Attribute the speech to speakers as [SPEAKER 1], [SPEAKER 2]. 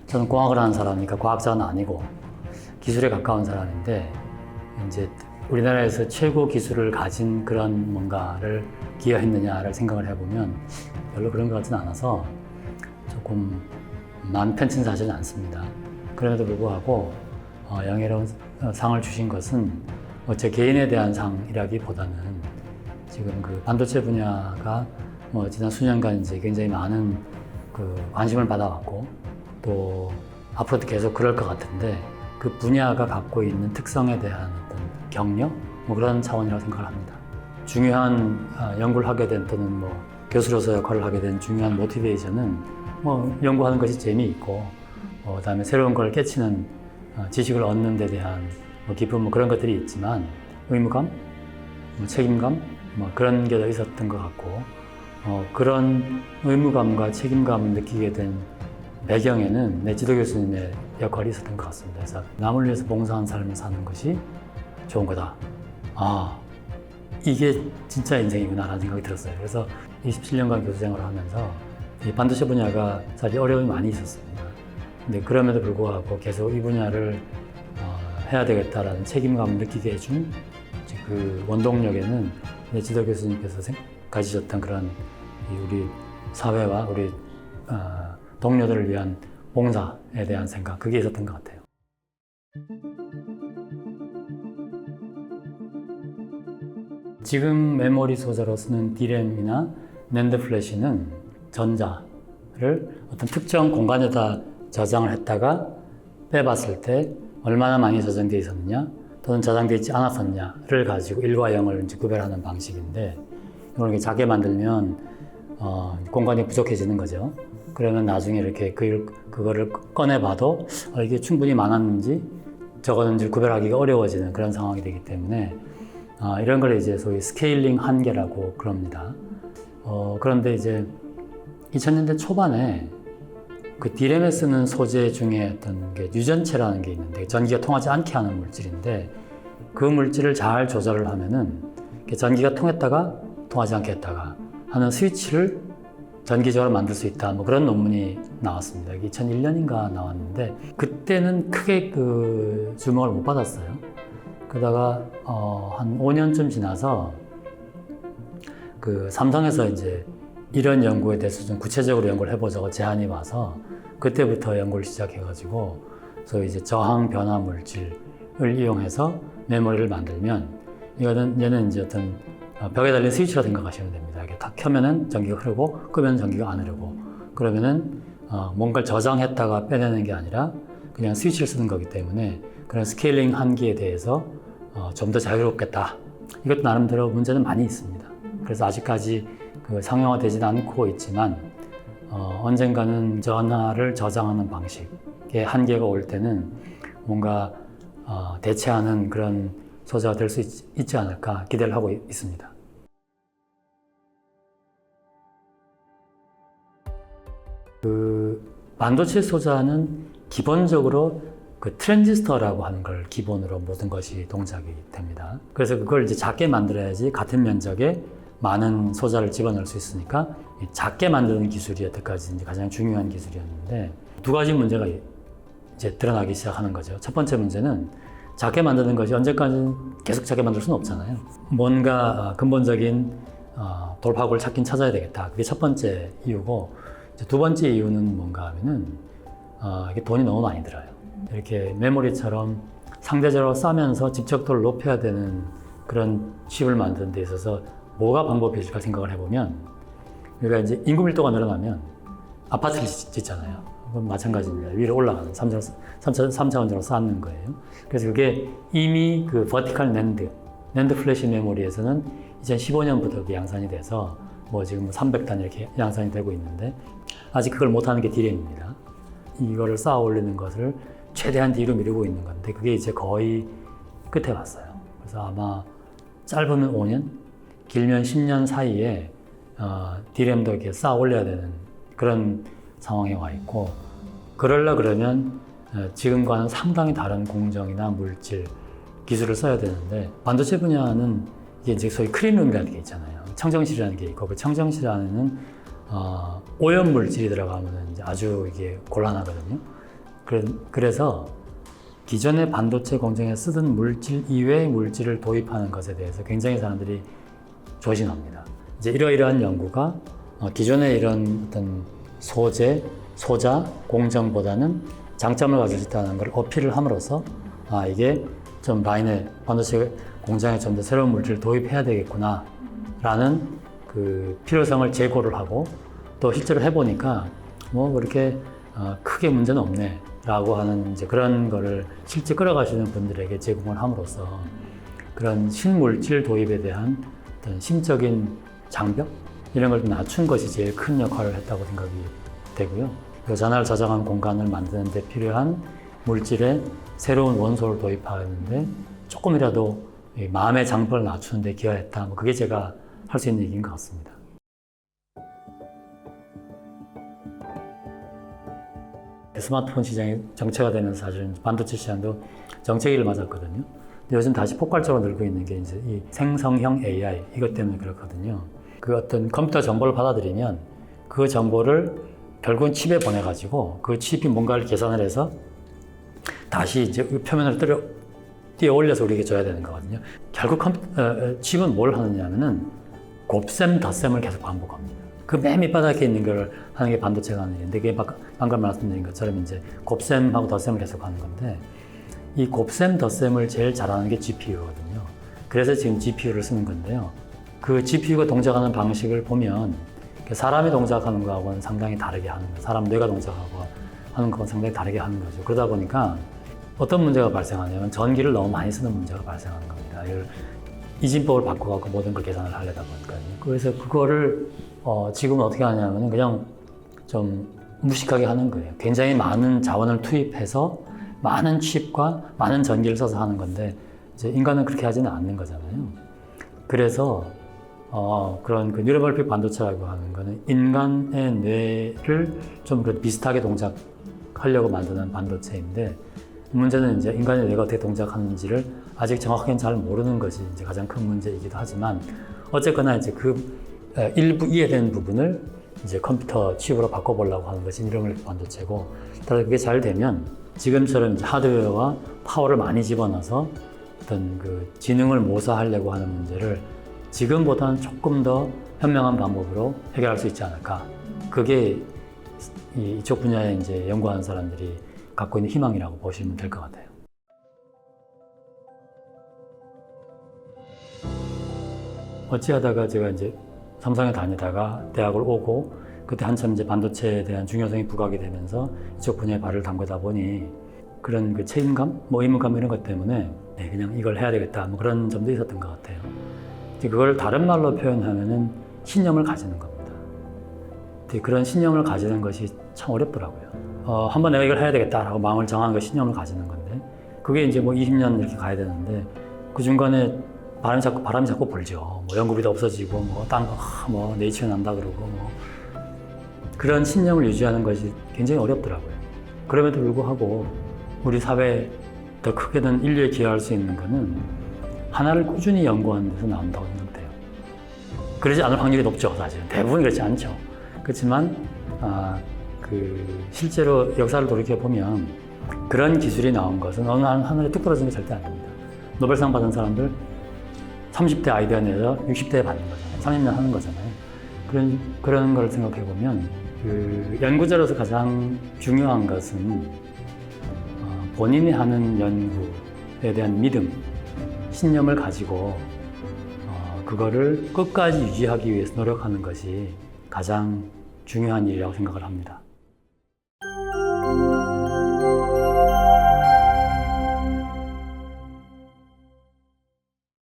[SPEAKER 1] 저는 공학을 하는 사람이니까 과학자는 아니고 기술에 가까운 사람인데, 이제 우리나라에서 최고 기술을 가진 그런 뭔가를 기여했느냐를 생각을 해보면 별로 그런 것 같지는 않아서 조금 마음 편치는 사실은 않습니다. 그럼에도 불구하고 영예로운 상을 주신 것은 제 개인에 대한 상이라기보다는 지금 그 반도체 분야가 지난 수년간 이제 굉장히 많은 관심을 받아왔고, 또 앞으로도 계속 그럴 것 같은데, 그 분야가 갖고 있는 특성에 대한 어떤 격려? 그런 차원이라고 생각을 합니다. 중요한 연구를 하게 된, 또는 교수로서 역할을 하게 된 중요한 모티베이션은 연구하는 것이 재미있고, 그다음에 새로운 걸 깨치는 지식을 얻는 데 대한 기쁨 그런 것들이 있지만, 의무감, 책임감 그런 게 있었던 것 같고, 그런 의무감과 책임감을 느끼게 된 배경에는 내 지도 교수님의 역할이 있었던 것 같습니다. 그래서 남을 위해서 봉사한 삶을 사는 것이 좋은 거다. 이게 진짜 인생이구나 라는 생각이 들었어요. 그래서 27년간 교수 생활을 하면서 이 반도체 분야가 사실 어려움이 많이 있었습니다. 근데 그럼에도 불구하고 계속 이 분야를 해야 되겠다라는 책임감을 느끼게 해준 그 원동력에는 내 지도 교수님께서 가지셨던 그런 우리 사회와 우리 동료들을 위한 봉사에 대한 생각, 그게 있었던 것 같아요. 지금 메모리 소자로 쓰는 D램이나 낸드 플래시는 전자를 어떤 특정 공간에다 저장을 했다가 빼봤을 때 얼마나 많이 저장되어 있었느냐, 또는 저장되어 있지 않았었냐를 가지고 1과 0을 이제 구별하는 방식인데, 이걸 이렇게 작게 만들면 공간이 부족해지는 거죠. 그러면 나중에 이렇게 그거를 꺼내봐도 이게 충분히 많았는지 적었는지를 구별하기가 어려워지는 그런 상황이 되기 때문에 이런 걸 이제 소위 스케일링 한계라고 그럽니다. 그런데 이제 2000년대 초반에 그 D램에 쓰는 소재 중에 어떤 게 유전체라는 게 있는데, 전기가 통하지 않게 하는 물질인데, 그 물질을 잘 조절을 하면은 전기가 통했다가 통하지 않게 했다가 하는 스위치를 전기적으로 만들 수 있다, 그런 논문이 나왔습니다. 2001년인가 나왔는데, 그때는 크게 주목을 못 받았어요. 그러다가 한 5년쯤 지나서 삼성에서 이제 이런 연구에 대해서 좀 구체적으로 연구를 해보자고 제안이 와서 그때부터 연구를 시작해가지고, 소위 이제 저항 변화 물질을 이용해서 메모리를 만들면, 얘는 이제 어떤 벽에 달린 스위치라 생각하시면 됩니다. 이게 딱 켜면은 전기가 흐르고 끄면 전기가 안 흐르고, 그러면은 뭔가를 저장했다가 빼내는 게 아니라 그냥 스위치를 쓰는 거기 때문에 그런 스케일링 한계에 대해서 좀 더 자유롭겠다. 이것도 나름대로 문제는 많이 있습니다. 그래서 아직까지 상용화되지는 않고 있지만, 언젠가는 전하를 저장하는 방식의 한계가 올 때는 뭔가 대체하는 그런 소재가 될 수 있지 않을까 기대를 하고 있습니다. 반도체 소자는 기본적으로 트랜지스터라고 하는 걸 기본으로 모든 것이 동작이 됩니다. 그래서 그걸 이제 작게 만들어야지 같은 면적에 많은 소자를 집어넣을 수 있으니까, 작게 만드는 기술이 여태까지 이제 가장 중요한 기술이었는데, 두 가지 문제가 이제 드러나기 시작하는 거죠. 첫 번째 문제는 작게 만드는 것이 언제까지 계속 작게 만들 수는 없잖아요. 뭔가 근본적인 돌파구를 찾긴 찾아야 되겠다. 그게 첫 번째 이유고, 두 번째 이유는 뭔가 하면은 이게 돈이 너무 많이 들어요. 이렇게 메모리처럼 상대적으로 싸면서 집적도를 높여야 되는 그런 칩을 만드는 데 있어서 뭐가 방법이 있을까 생각을 해보면, 우리가 이제 인구 밀도가 늘어나면 아파트를 짓잖아요. 그건 마찬가지입니다. 위로 올라가는 3차원적으로 쌓는 거예요. 그래서 그게 이미 버티컬 낸드 플래시 메모리에서는 2015년부터 양산이 돼서 지금 300단 이렇게 양산이 되고 있는데, 아직 그걸 못하는 게 D램입니다. 이거를 쌓아 올리는 것을 최대한 뒤로 미루고 있는 건데 그게 이제 거의 끝에 왔어요. 그래서 아마 짧으면 5년, 길면 10년 사이에 DRAM도 이렇게 쌓아 올려야 되는 그런 상황에 와 있고, 그러려 그러면 지금과는 상당히 다른 공정이나 물질, 기술을 써야 되는데, 반도체 분야는 이게 이제 소위 클린룸이라는 게 있잖아요. 청정실이라는 게 있고, 그 청정실 안에는 오염 물질이 들어가면 이제 아주 이게 곤란하거든요. 그래서 기존의 반도체 공정에 쓰던 물질 이외의 물질을 도입하는 것에 대해서 굉장히 사람들이 조심합니다. 이제 이러이러한 연구가 기존의 이런 어떤 소자 공정보다는 장점을 가질 수 있다는 걸 어필을 함으로써 이게 좀 라인에 반도체 공장에 좀 더 새로운 물질을 도입해야 되겠구나 라는 그 필요성을 제고를 하고, 또 실제로 해보니까 뭐 그렇게 크게 문제는 없네 라고 하는 이제 그런 거를 실제 끌어가시는 분들에게 제공을 함으로써 그런 신물질 도입에 대한 어떤 심적인 장벽 이런 걸 좀 낮춘 것이 제일 큰 역할을 했다고 생각이 되고요. 그 전하를 저장한 공간을 만드는 데 필요한 물질에 새로운 원소를 도입하는데 조금이라도 마음의 장벽을 낮추는 데 기여했다. 그게 제가 할 수 있는 얘기인 것 같습니다. 스마트폰 시장이 정체가 되면서 사실 반도체 시장도 정체기를 맞았거든요. 근데 요즘 다시 폭발적으로 늘고 있는 게 이제 이 생성형 AI 이것 때문에 그렇거든요. 그 어떤 컴퓨터 정보를 받아들이면 그 정보를 결국은 칩에 보내가지고 그 칩이 뭔가를 계산을 해서 다시 이제 표면을 띄어 올려서 우리에게 줘야 되는 거거든요. 결국 칩은 뭘 하느냐면은 곱셈, 덧셈을 계속 반복합니다. 그 맨 밑바닥에 있는 걸 하는 게 반도체가 하는 일인데, 그게 방금 말씀드린 것처럼 이제 곱셈하고 덧셈을 계속 하는 건데, 이 곱셈, 덧셈을 제일 잘하는 게 GPU거든요. 그래서 지금 GPU를 쓰는 건데요. 그 GPU가 동작하는 방식을 보면 사람이 동작하는 거하고는 상당히 다르게 하는 거예요. 사람 뇌가 동작하고 하는 거하고는 상당히 다르게 하는 거죠. 그러다 보니까 어떤 문제가 발생하냐면 전기를 너무 많이 쓰는 문제가 발생하는 겁니다. 이진법을 바꿔갖고 모든 걸 계산을 하려다 보니까요. 그래서 그거를 지금은 어떻게 하냐면 그냥 좀 무식하게 하는 거예요. 굉장히 많은 자원을 투입해서 많은 칩과 많은 전기를 써서 하는 건데, 이제 인간은 그렇게 하지는 않는 거잖아요. 그래서 그런 그 뉴럴벌픽 반도체라고 하는 거는 인간의 뇌를 좀 비슷하게 동작하려고 만드는 반도체인데, 문제는 이제 인간의 뇌가 어떻게 동작하는지를 아직 정확하게는 잘 모르는 것이 이제 가장 큰 문제이기도 하지만, 어쨌거나 이제 그 일부 이해된 부분을 이제 컴퓨터 칩으로 바꿔보려고 하는 것이 뉴럴벌픽 반도체고, 따라서 그게 잘 되면 지금처럼 이제 하드웨어와 파워를 많이 집어넣어서 어떤 그 지능을 모사하려고 하는 문제를 지금보다는 조금 더 현명한 방법으로 해결할 수 있지 않을까. 그게 이쪽 분야에 이제 연구하는 사람들이 갖고 있는 희망이라고 보시면 될 것 같아요. 어찌하다가 제가 이제 삼성에 다니다가 대학을 오고, 그때 한참 이제 반도체에 대한 중요성이 부각이 되면서 이쪽 분야에 발을 담그다 보니 그런 그 책임감, 의무감 이런 것 때문에 그냥 이걸 해야 되겠다, 그런 점도 있었던 것 같아요. 그걸 다른 말로 표현하면은 신념을 가지는 겁니다. 그런 신념을 가지는 것이 참 어렵더라고요. 한번 내가 이걸 해야 되겠다라고 마음을 정한 거 신념을 가지는 건데, 그게 이제 20년 이렇게 가야 되는데, 그 중간에 바람이 자꾸 불죠. 연구비도 없어지고, 딴 거, 네이처 난다 그러고, 그런 신념을 유지하는 것이 굉장히 어렵더라고요. 그럼에도 불구하고, 우리 사회에 더 크게는 인류에 기여할 수 있는 거는 하나를 꾸준히 연구하는 데서 나온다고 생각돼요. 그러지 않을 확률이 높죠, 사실은. 대부분 그렇지 않죠. 그렇지만, 실제로 역사를 돌이켜보면 그런 기술이 나온 것은 어느 하늘에 뚝 떨어지는 게 절대 아닙니다. 노벨상 받은 사람들 30대 아이디어 내서 60대에 받는 거잖아요. 30년 하는 거잖아요. 그런 걸 생각해보면 그 연구자로서 가장 중요한 것은 본인이 하는 연구에 대한 믿음, 신념을 가지고 그거를 끝까지 유지하기 위해서 노력하는 것이 가장 중요한 일이라고 생각을 합니다.